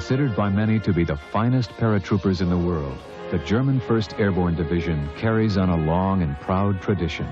Considered by many to be the finest paratroopers in the world, the German 1st Airborne Division carries on a long and proud tradition.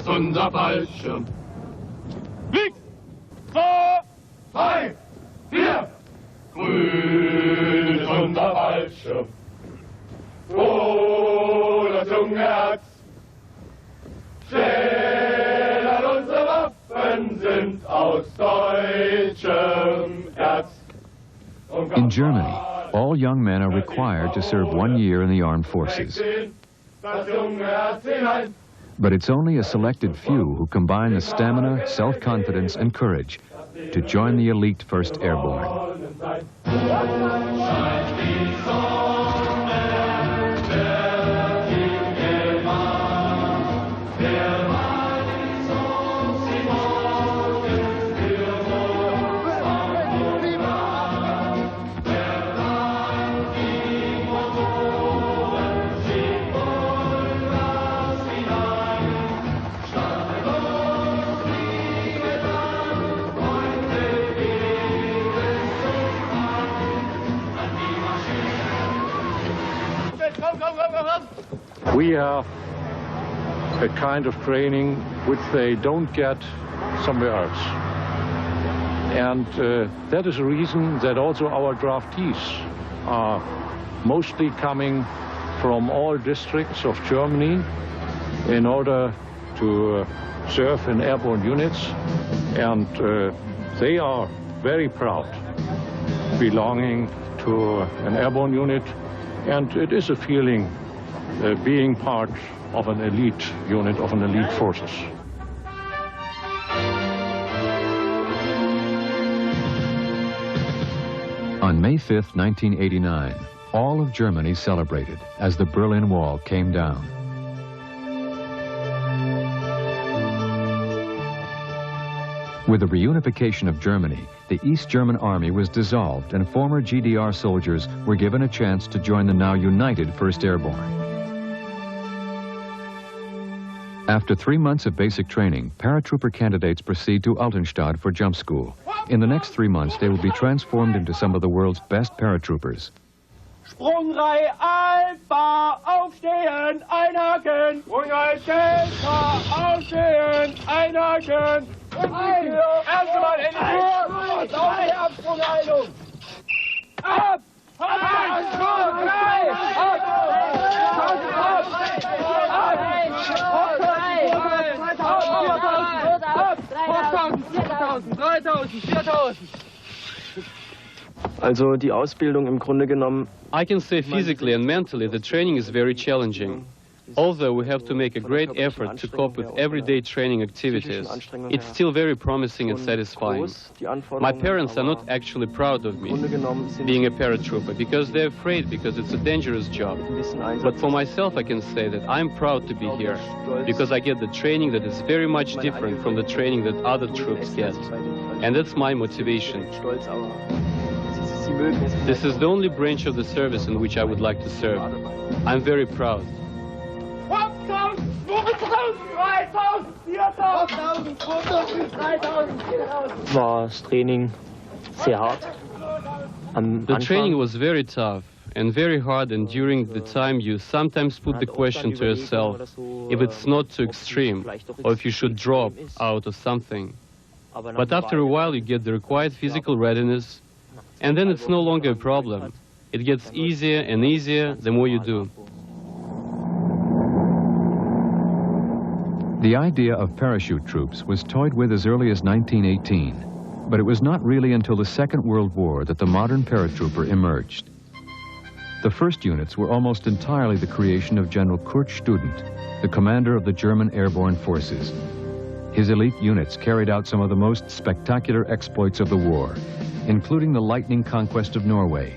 Unser Fallschirm. Links! 2, 3, 4. Grün ist unser Fallschirm. Oh, das junge Herz. Schädel unsere Waffen sind aus deutschem Erz. In Germany, all young men are required to serve 1 year in the armed forces. Das junge Herz hinein. But it's only a selected few who combine the stamina, self-confidence, and courage to join the elite 1st Airborne. We have a kind of training which they don't get somewhere else. And that is a reason that also our draftees are mostly coming from all districts of Germany in order to serve in airborne units. And they are very proud belonging to an airborne unit. And it is a feeling being part of an elite unit, of an elite forces. On May 5th, 1989, all of Germany celebrated as the Berlin Wall came down. With the reunification of Germany, the East German Army was dissolved and former GDR soldiers were given a chance to join the now united 1st Airborne. After 3 months of basic training, paratrooper candidates proceed to Altenstadt for jump school. In the next 3 months, they will be transformed into some of the world's best paratroopers. Sprungreihe Alpha, aufstehen, einhaken. Sprungreihe Delta, aufstehen, einhaken. Erste Mal in die Tür. Absprungheilung. Ab! Also die Ausbildung im Grunde genommen. I can say physically and mentally the training is very challenging. Although we have to make a great effort to cope with everyday training activities, it's still very promising and satisfying. My parents are not actually proud of me being a paratrooper because they're afraid because it's a dangerous job. But for myself I can say that I'm proud to be here because I get the training that is very much different from the training that other troops get. And that's my motivation. This is the only branch of the service in which I would like to serve. I'm very proud. War das Training sehr hart. The training was very tough and very hard, and during the time you sometimes put the question to yourself if it's not too extreme or if you should drop out of something. But after a while you get the required physical readiness, and then it's no longer a problem. It gets easier and easier the more you do. The idea of parachute troops was toyed with as early as 1918, but it was not really until the Second World War that the modern paratrooper emerged. The first units were almost entirely the creation of General Kurt Student, the commander of the German airborne forces. His elite units carried out some of the most spectacular exploits of the war, including the lightning conquest of Norway,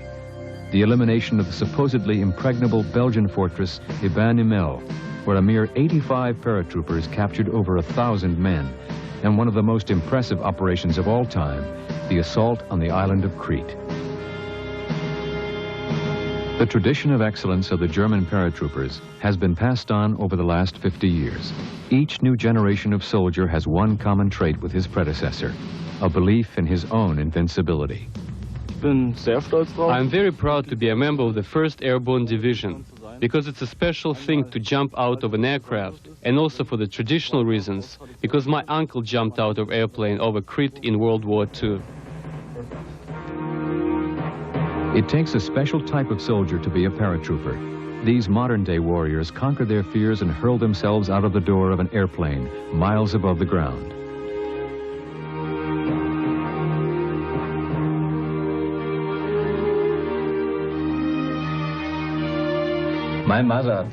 the elimination of the supposedly impregnable Belgian fortress Ibn-Imel, where a mere 85 paratroopers captured over 1,000 men, and one of the most impressive operations of all time, the assault on the island of Crete. The tradition of excellence of the German paratroopers has been passed on over the last 50 years. Each new generation of soldier has one common trait with his predecessor, a belief in his own invincibility. I'm very proud to be a member of the 1st Airborne Division, because it's a special thing to jump out of an aircraft, and also for the traditional reasons, because my uncle jumped out of airplane over Crete in World War II. It takes a special type of soldier to be a paratrooper. These modern-day warriors conquer their fears and hurl themselves out of the door of an airplane miles above the ground. My mother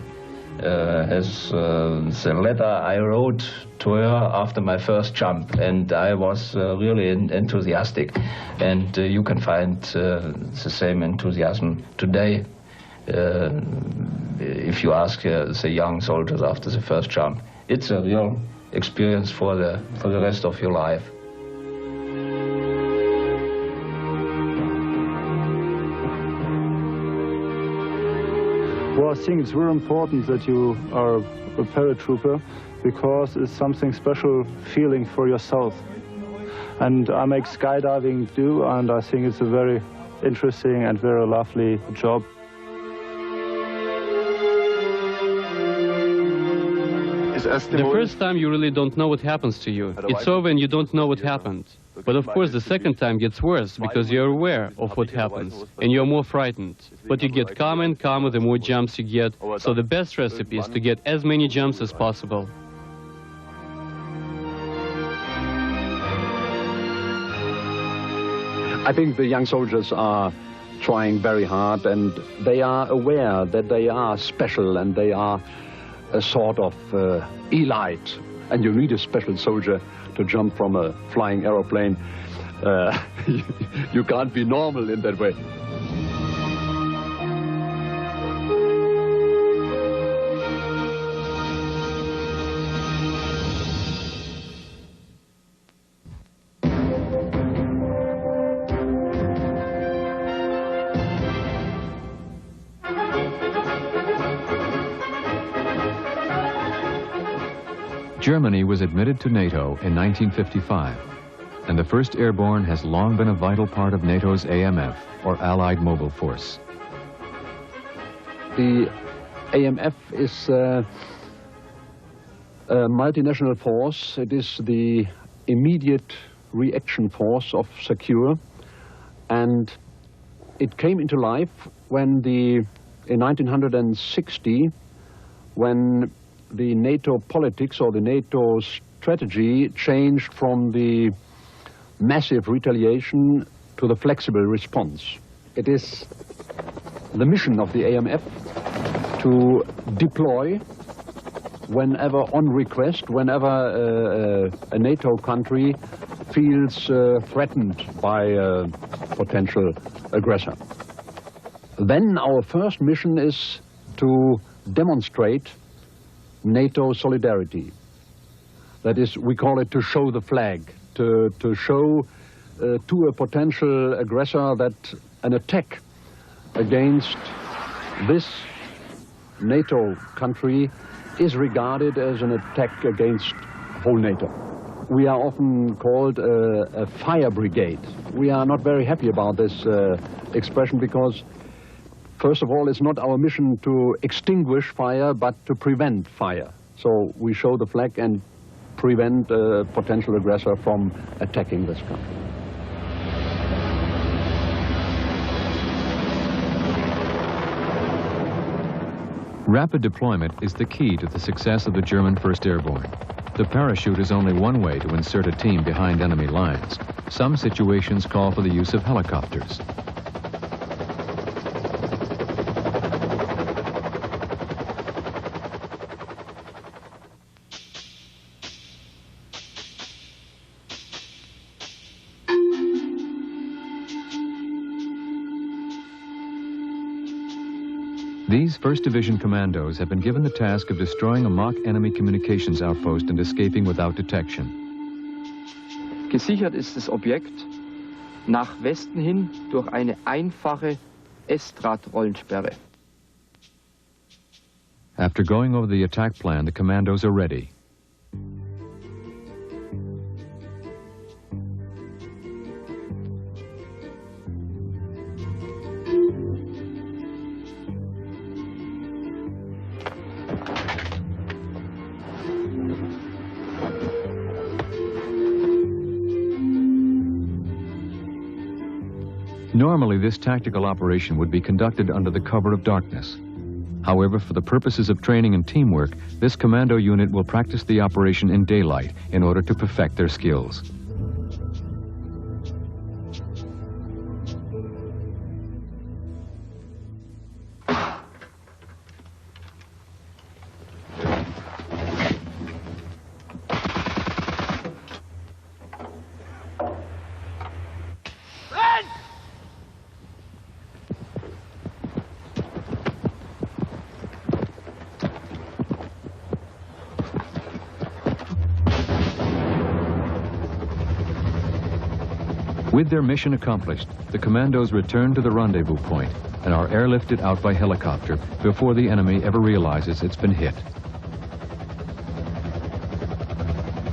has the letter I wrote to her after my first jump, and I was really enthusiastic. And you can find the same enthusiasm today if you ask the young soldiers after the first jump. It's a real experience for the rest of your life. Well, I think it's very important that you are a paratrooper because it's something special feeling for yourself. And I make skydiving too, and I think it's a very interesting and very lovely job. The first time you really don't know what happens to you. It's over and you don't know what happened. But of course the second time gets worse because you're aware of what happens and you're more frightened. But you get calmer and calmer the more jumps you get. So the best recipe is to get as many jumps as possible. I think the young soldiers are trying very hard, and they are aware that they are special and they are a sort of elite, and you need a special soldier to jump from a flying aeroplane. You can't be normal in that way. Germany was admitted to NATO in 1955, and the 1st Airborne has long been a vital part of NATO's AMF, or Allied Mobile Force. The AMF is a multinational force. It is the immediate reaction force of Secure, and it came into life when in 1960, when the NATO politics or the NATO strategy changed from the massive retaliation to the flexible response. It is the mission of the AMF to deploy whenever on request, whenever a NATO country feels threatened by a potential aggressor. Then our first mission is to demonstrate NATO solidarity. That is, we call it to show the flag, to show to a potential aggressor that an attack against this NATO country is regarded as an attack against whole NATO. We are often called a fire brigade. We are not very happy about this expression because first of all, it's not our mission to extinguish fire, but to prevent fire. So we show the flag and prevent a potential aggressor from attacking this country. Rapid deployment is the key to the success of the German 1st Airborne. The parachute is only one way to insert a team behind enemy lines. Some situations call for the use of helicopters. These 1st Division commandos have been given the task of destroying a mock enemy communications outpost and escaping without detection. Gesichert ist das Objekt nach Westen hin durch eine einfache S-Draht-Rollensperre. After going over the attack plan, the commandos are ready. Normally, this tactical operation would be conducted under the cover of darkness. However, for the purposes of training and teamwork, this commando unit will practice the operation in daylight in order to perfect their skills. With their mission accomplished, the commandos return to the rendezvous point and are airlifted out by helicopter before the enemy ever realizes it's been hit.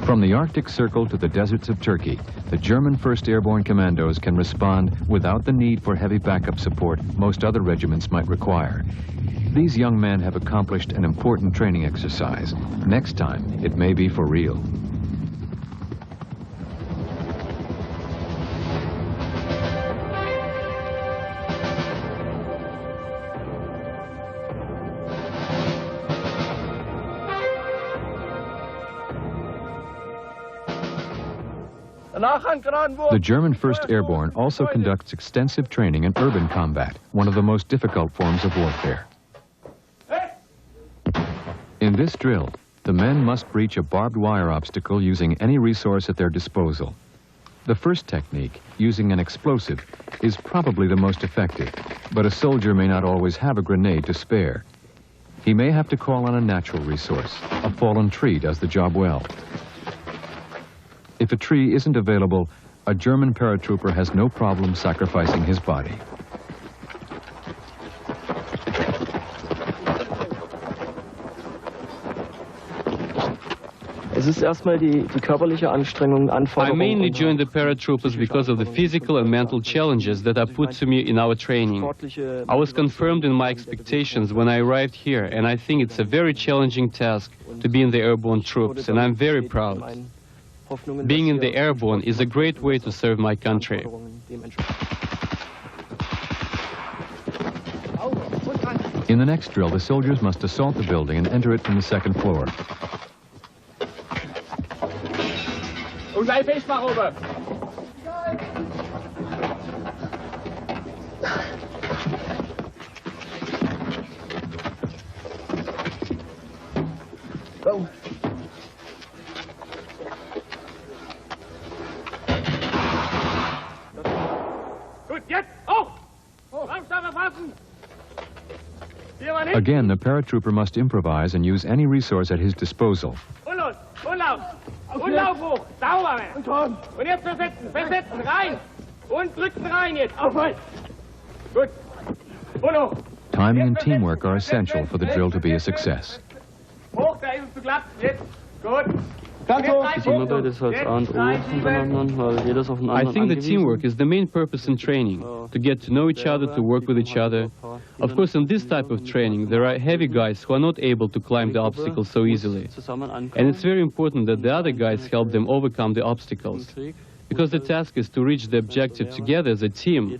From the Arctic Circle to the deserts of Turkey, the German 1st Airborne Commandos can respond without the need for heavy backup support most other regiments might require. These young men have accomplished an important training exercise. Next time, it may be for real. The German 1st Airborne also conducts extensive training in urban combat, one of the most difficult forms of warfare. In this drill, the men must breach a barbed wire obstacle using any resource at their disposal. The first technique, using an explosive, is probably the most effective, but a soldier may not always have a grenade to spare. He may have to call on a natural resource. A fallen tree does the job well. If a tree isn't available, a German paratrooper has no problem sacrificing his body. I mainly joined the paratroopers because of the physical and mental challenges that are put to me in our training. I was confirmed in my expectations when I arrived here, and I think it's a very challenging task to be in the airborne troops, and I'm very proud. Being in the Airborne is a great way to serve my country. In the next drill, the soldiers must assault the building and enter it from the 2nd floor. Again, the paratrooper must improvise and use any resource at his disposal. Timing and teamwork are essential for the drill to be a success. I think the teamwork is the main purpose in training, to get to know each other, to work with each other. Of course, in this type of training, there are heavy guys who are not able to climb the obstacles so easily. And it's very important that the other guys help them overcome the obstacles. Because the task is to reach the objective together as a team,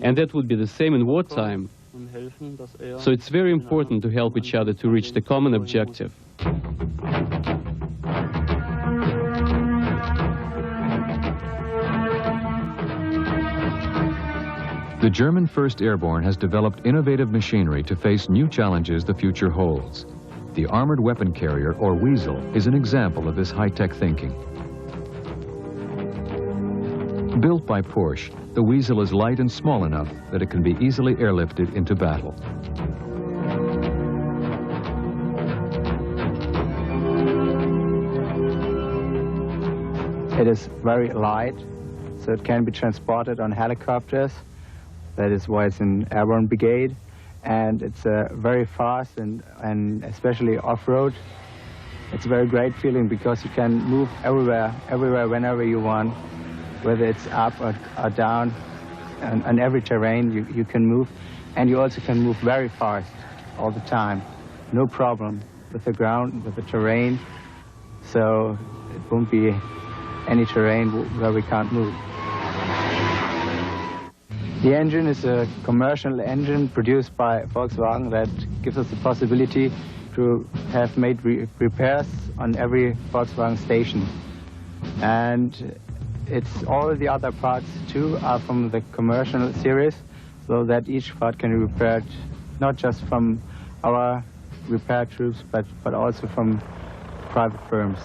and that would be the same in wartime. So it's very important to help each other to reach the common objective. The German 1st Airborne has developed innovative machinery to face new challenges the future holds. The Armored Weapon Carrier, or Weasel, is an example of this high-tech thinking. Built by Porsche, the Weasel is light and small enough that it can be easily airlifted into battle. It is very light, so it can be transported on helicopters. That is why it's an Airborne brigade. And it's very fast and especially off-road. It's a very great feeling because you can move everywhere, whenever you want, whether it's up or down. On every terrain you can move. And you also can move very fast all the time. No problem with the ground, with the terrain. So it won't be any terrain where we can't move. The engine is a commercial engine produced by Volkswagen that gives us the possibility to have made repairs on every Volkswagen station. And it's all the other parts too are from the commercial series, so that each part can be repaired not just from our repair troops, but also from private firms.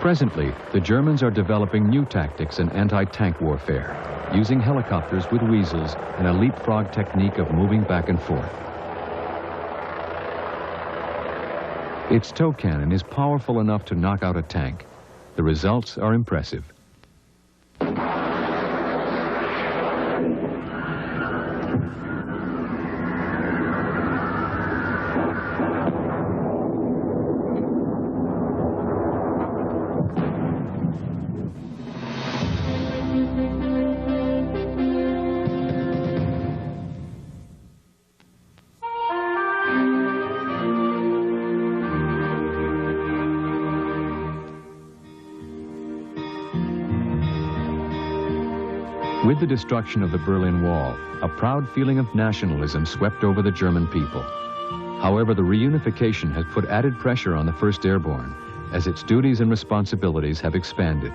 Presently, the Germans are developing new tactics in anti-tank warfare, using helicopters with weasels and a leapfrog technique of moving back and forth. Its tow cannon is powerful enough to knock out a tank. The results are impressive. With the destruction of the Berlin Wall, a proud feeling of nationalism swept over the German people. However, the reunification has put added pressure on the 1st Airborne, as its duties and responsibilities have expanded.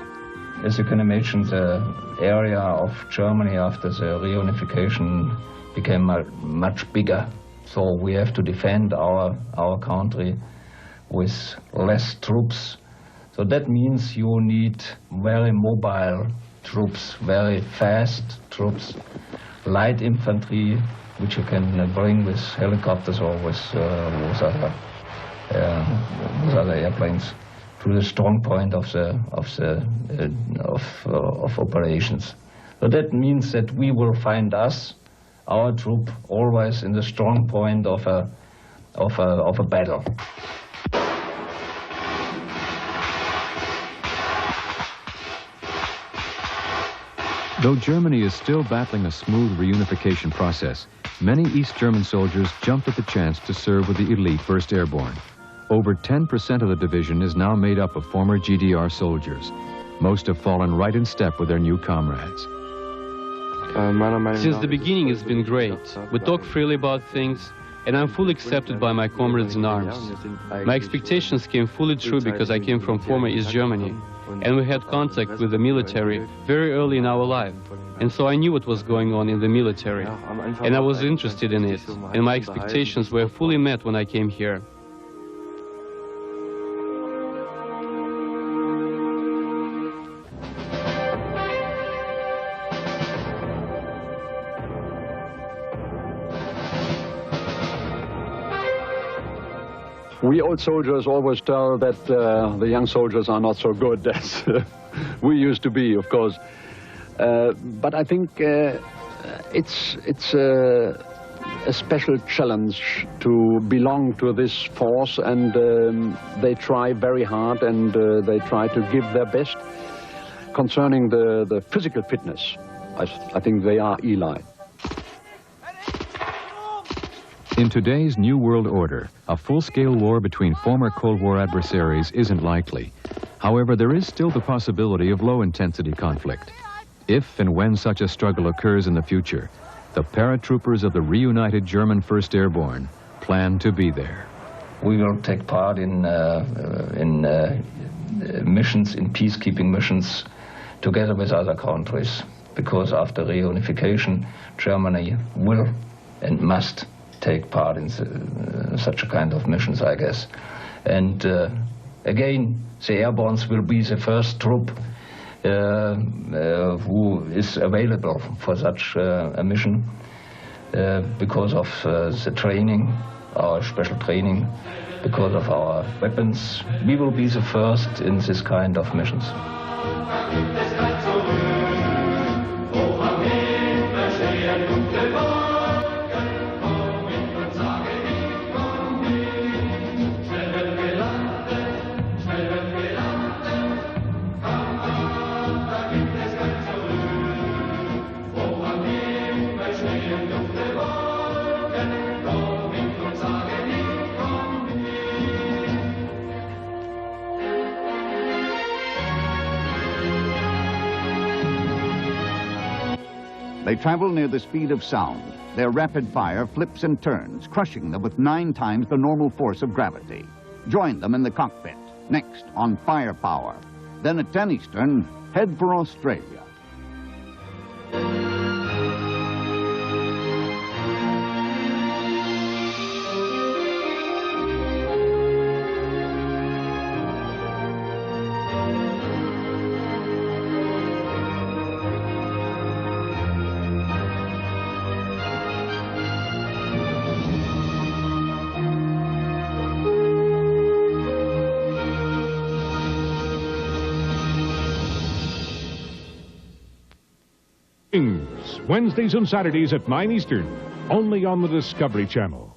As you can imagine, the area of Germany after the reunification became much bigger. So we have to defend our country with less troops. So that means you need very mobile troops, very fast troops, light infantry, which you can bring with helicopters or with other airplanes to the strong point of operations. So that means that we will find our troop, always in the strong point of a battle. Though Germany is still battling a smooth reunification process, many East German soldiers jumped at the chance to serve with the elite 1st Airborne. Over 10% of the division is now made up of former GDR soldiers. Most have fallen right in step with their new comrades. Since the beginning, it's been great. We talk freely about things, and I'm fully accepted by my comrades in arms. My expectations came fully true because I came from former East Germany, and we had contact with the military very early in our life. And so I knew what was going on in the military, and I was interested in it, and my expectations were fully met when I came here. We old soldiers always tell that the young soldiers are not so good as we used to be, of course. But I think it's a special challenge to belong to this force, and they try very hard, and they try to give their best. Concerning the physical fitness, I think they are Eli. In today's New World Order, a full-scale war between former Cold War adversaries isn't likely. However, there is still the possibility of low-intensity conflict. If and when such a struggle occurs in the future, the paratroopers of the reunited German 1st Airborne plan to be there. We will take part in missions, in peacekeeping missions, together with other countries, because after reunification, Germany will and must take part in such a kind of missions, I guess. And again, the Airbornes will be the first troop who is available for such a mission because of the training, our special training, because of our weapons, we will be the first in this kind of missions. They travel near the speed of sound. Their rapid fire flips and turns, crushing them with 9 times the normal force of gravity. Join them in the cockpit. Next, on firepower. Then at 10 Eastern, head for Australia. Wednesdays and Saturdays at 9 Eastern, only on the Discovery Channel.